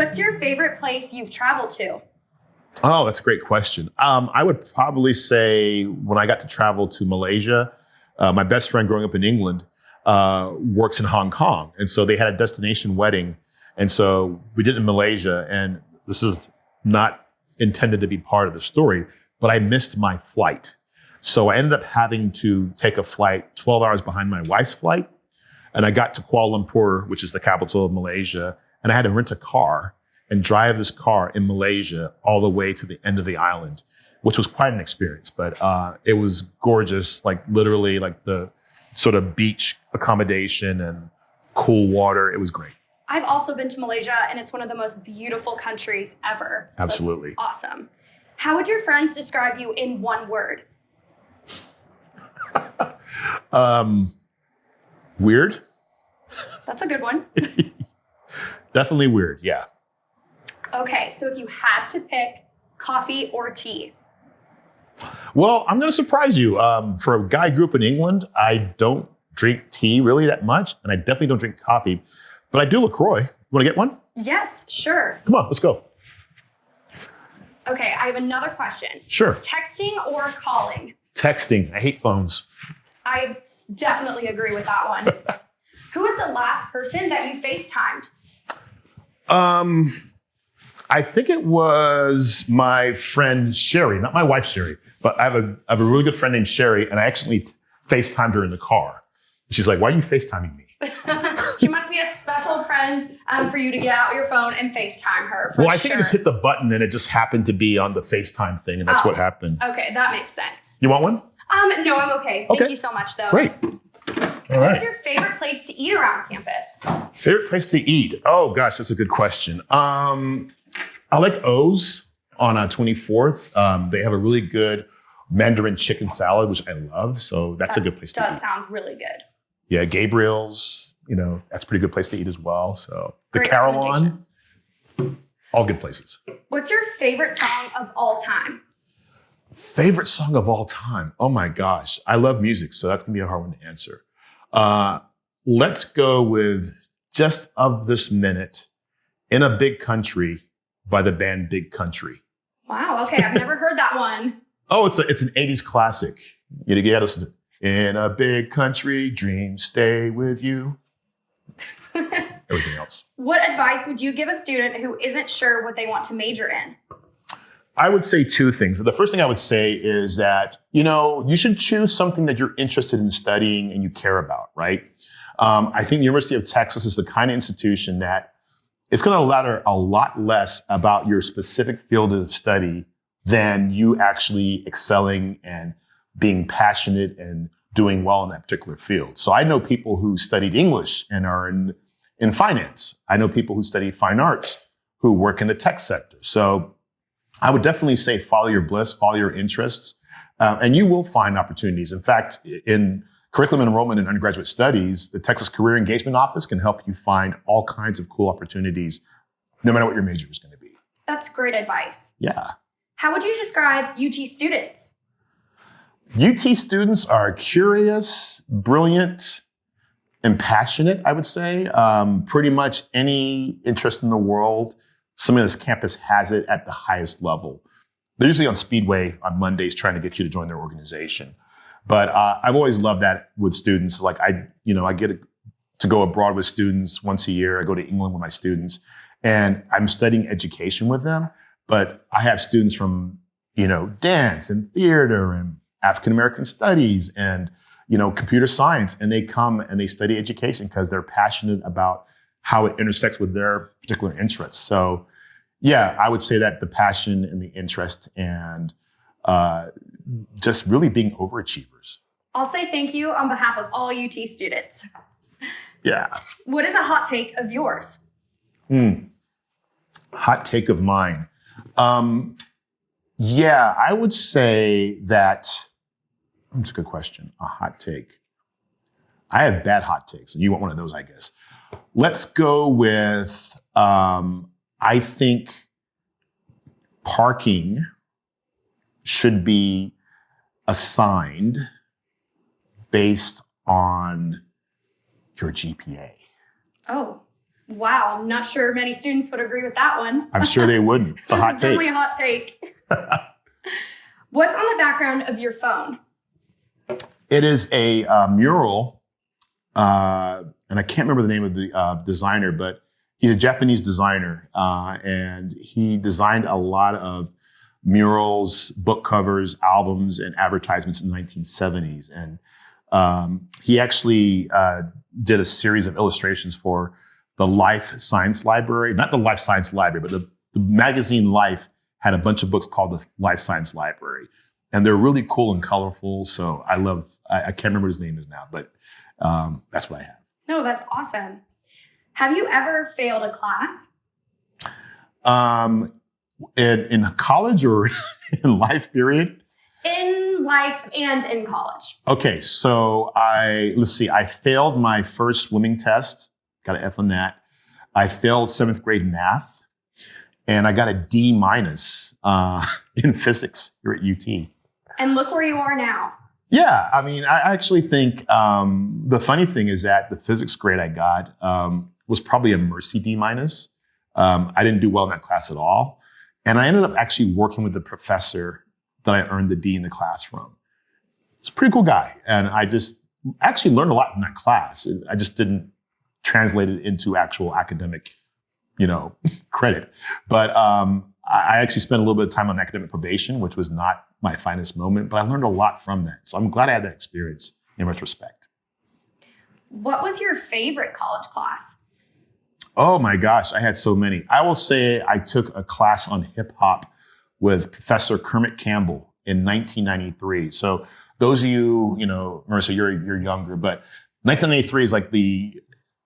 What's your favorite place you've traveled to? Oh, that's a great question. I would probably say when I got to travel to Malaysia, my best friend growing up in England works in Hong Kong. And so they had a destination wedding. And so we did it in Malaysia. And this is not intended to be part of the story, but I missed my flight. So I ended up having to take a flight 12 hours behind my wife's flight. And I got to Kuala Lumpur, which is the capital of Malaysia. And I had to rent a car and drive this car in Malaysia all the way to the end of the island, which was quite an experience. But it was gorgeous, like literally like the sort of beach accommodation and cool water. It was great. I've also been to Malaysia, and it's one of the most beautiful countries ever. So Absolutely. Awesome. How would your friends describe you in one word? Weird. That's a good one. Definitely weird, yeah. Okay, so if you had to pick coffee or tea? Well, I'm going to surprise you. For a guy who grew up in England, I don't drink tea really that much, and I definitely don't drink coffee, but I do LaCroix. You want to get one? Yes, sure. Come on, let's go. Okay, I have another question. Sure. Texting or calling? Texting. I hate phones. I definitely agree with that one. Who was the last person that you FaceTimed? I think it was my friend Sherry, not my wife Sherry, but I have a really good friend named Sherry, and I actually FaceTimed her in the car. She's like, "Why are you FaceTiming me?" She must be a special friend for you to get out your phone and FaceTime her. Well, I think I just hit the button and it just happened to be on the FaceTime thing, and that's what happened. Okay, that makes sense. You want one? No, I'm okay. Thank you so much, though. Great. All right. What's your favorite place to eat around campus? Favorite place to eat? Oh gosh, that's a good question. I like O's on 24th. They have a really good Mandarin chicken salad, which I love. So that's a good place to eat. Does sound really good. Yeah, Gabriel's, that's a pretty good place to eat as well. So the Great Carillon, all good places. What's your favorite song of all time? Favorite song of all time? Oh my gosh, I love music, so that's gonna be a hard one to answer. Let's go with Just of This Minute, In a Big Country by the band Big Country. Wow, okay, I've never heard that one. Oh, it's an 80s classic. You gotta listen to In a Big Country, Dreams Stay With You. Everything else. What advice would you give a student who isn't sure what they want to major in? I would say two things. The first thing I would say is that, you should choose something that you're interested in studying and you care about, right? I think the University of Texas is the kind of institution that it's going to ladder a lot less about your specific field of study than you actually excelling and being passionate and doing well in that particular field. So I know people who studied English and are in finance. I know people who study fine arts who work in the tech sector. So I would definitely say follow your bliss, follow your interests, and you will find opportunities. In fact, in curriculum enrollment and undergraduate studies, the Texas Career Engagement Office can help you find all kinds of cool opportunities, no matter what your major is going to be. That's great advice. Yeah. How would you describe UT students? UT students are curious, brilliant, and passionate, I would say. Pretty much any interest in the world, somebody on this campus has it at the highest level. They're usually on Speedway on Mondays trying to get you to join their organization. But I've always loved that with students. Like I get to go abroad with students once a year. I go to England with my students, and I'm studying education with them. But I have students from, dance and theater and African American studies and, computer science, and they come and they study education because they're passionate about how it intersects with their particular interests. So, yeah, I would say that the passion and the interest and just really being overachievers. I'll say thank you on behalf of all UT students. Yeah. What is a hot take of yours? Hot take of mine. Yeah, I would say that, that's a good question, a hot take. I have bad hot takes, and you want one of those, I guess. Let's go with, I think parking should be assigned based on your GPA. Oh, Wow, I'm not sure many students would agree with that one. I'm sure they wouldn't. It's a hot take. Definitely a hot take. What's on the background of your phone? It is a mural, and I can't remember the name of the designer, but he's a Japanese designer, and he designed a lot of murals, book covers, albums, and advertisements in the 1970s. And he actually did a series of illustrations for the Life Science Library, not the Life Science Library, but the magazine Life had a bunch of books called the Life Science Library. And they're really cool and colorful. So I can't remember what his name is now, but that's what I have. No, that's awesome. Have you ever failed a class? In college or in life period? In life and in college. Okay, so I failed my first swimming test, got an F on that. I failed 7th grade math, and I got a D- in physics here at UT. And look where you are now. Yeah, I mean, I actually think the funny thing is that the physics grade I got was probably a mercy D-. I didn't do well in that class at all. And I ended up actually working with the professor that I earned the D in the class from. He's a pretty cool guy. And I just actually learned a lot in that class. I just didn't translate it into actual academic, credit. But I actually spent a little bit of time on academic probation, which was not my finest moment, but I learned a lot from that. So I'm glad I had that experience in retrospect. What was your favorite college class? Oh my gosh, I had so many. I will say I took a class on hip hop with Professor Kermit Campbell in 1993. So those of you, Marissa, you're younger, but 1993 is like the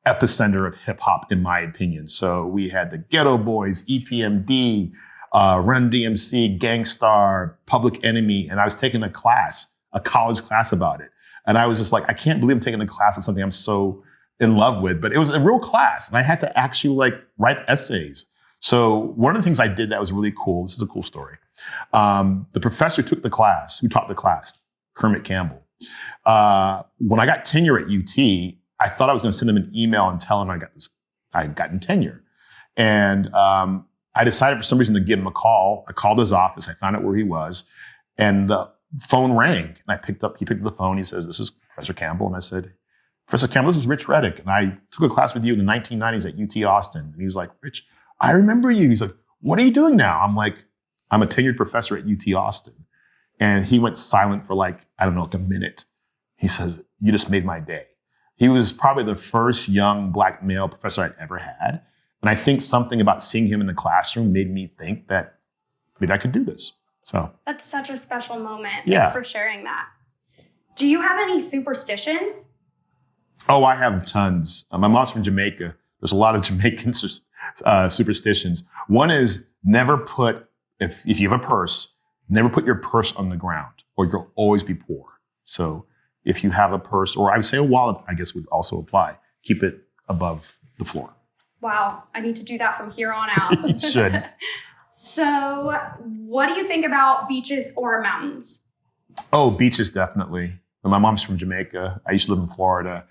epicenter of hip hop, in my opinion. So we had the Ghetto Boys, EPMD, Run DMC, Gangstar, Public Enemy, and I was taking a college class about it. And I was just like, I can't believe I'm taking a class on something I'm so in love with, but it was a real class, and I had to actually write essays. So one of the things I did that was really cool, this is a cool story. The professor who taught the class, Kermit Campbell. When I got tenure at UT, I thought I was gonna send him an email and tell him I'd gotten tenure. And I decided for some reason to give him a call. I called his office, I found out where he was, and the phone rang. And he picked up the phone, he says, "This is Professor Campbell." And I said, "Professor Campbell, this is Rich Reddick. And I took a class with you in the 1990s at UT Austin." And he was like, "Rich, I remember you." He's like, "What are you doing now?" I'm like, "I'm a tenured professor at UT Austin." And he went silent for a minute. He says, "You just made my day." He was probably the first young Black male professor I'd ever had. And I think something about seeing him in the classroom made me think that maybe I could do this. So that's such a special moment. Yeah. Thanks for sharing that. Do you have any superstitions? Oh, I have tons. My mom's from Jamaica. There's a lot of Jamaican superstitions. One is never put, if you have a purse, never put your purse on the ground or you'll always be poor. So if you have a purse, or I would say a wallet, I guess would also apply, keep it above the floor. Wow, I need to do that from here on out. You should. So what do you think about beaches or mountains? Oh, beaches, definitely. My mom's from Jamaica. I used to live in Florida.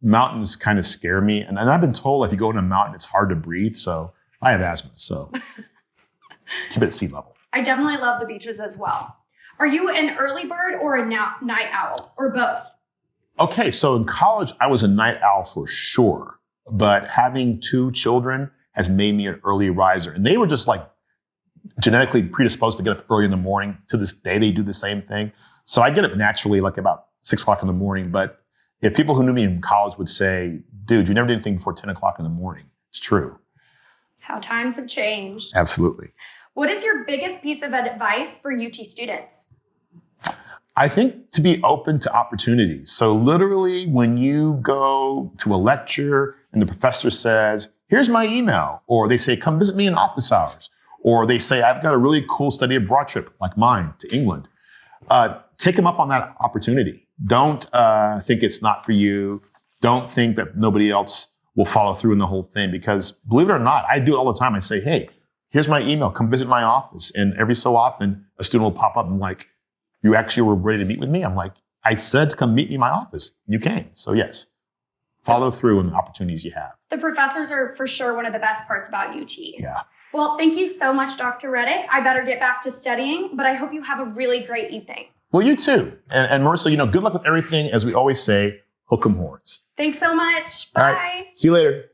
Mountains kind of scare me. And I've been told if you go in a mountain, it's hard to breathe. So I have asthma. So keep it at sea level. I definitely love the beaches as well. Are you an early bird or a night owl or both? Okay, so in college, I was a night owl for sure. But having 2 children has made me an early riser. And they were just genetically predisposed to get up early in the morning. To this day, they do the same thing. So I get up naturally about 6 o'clock in the morning. But if people who knew me in college would say, "Dude, you never did anything before 10 o'clock in the morning." It's true. How times have changed. Absolutely. What is your biggest piece of advice for UT students? I think to be open to opportunities. So literally when you go to a lecture and the professor says, "Here's my email," or they say, "Come visit me in office hours," or they say, "I've got a really cool study abroad trip like mine to England," take them up on that opportunity. Don't think it's not for you. Don't think that nobody else will follow through in the whole thing, because believe it or not, I do it all the time. I say, "Hey, here's my email. Come visit my office." And every so often a student will pop up and like, "You actually were ready to meet with me?" I'm like, "I said to come meet me in my office. You came." So yes, follow through on the opportunities you have. The professors are for sure one of the best parts about UT. Yeah. Well, thank you so much, Dr. Reddick. I better get back to studying, but I hope you have a really great evening. Well, you too. And Marissa, good luck with everything. As we always say, hook 'em horns. Thanks so much. All Bye. right. See you later.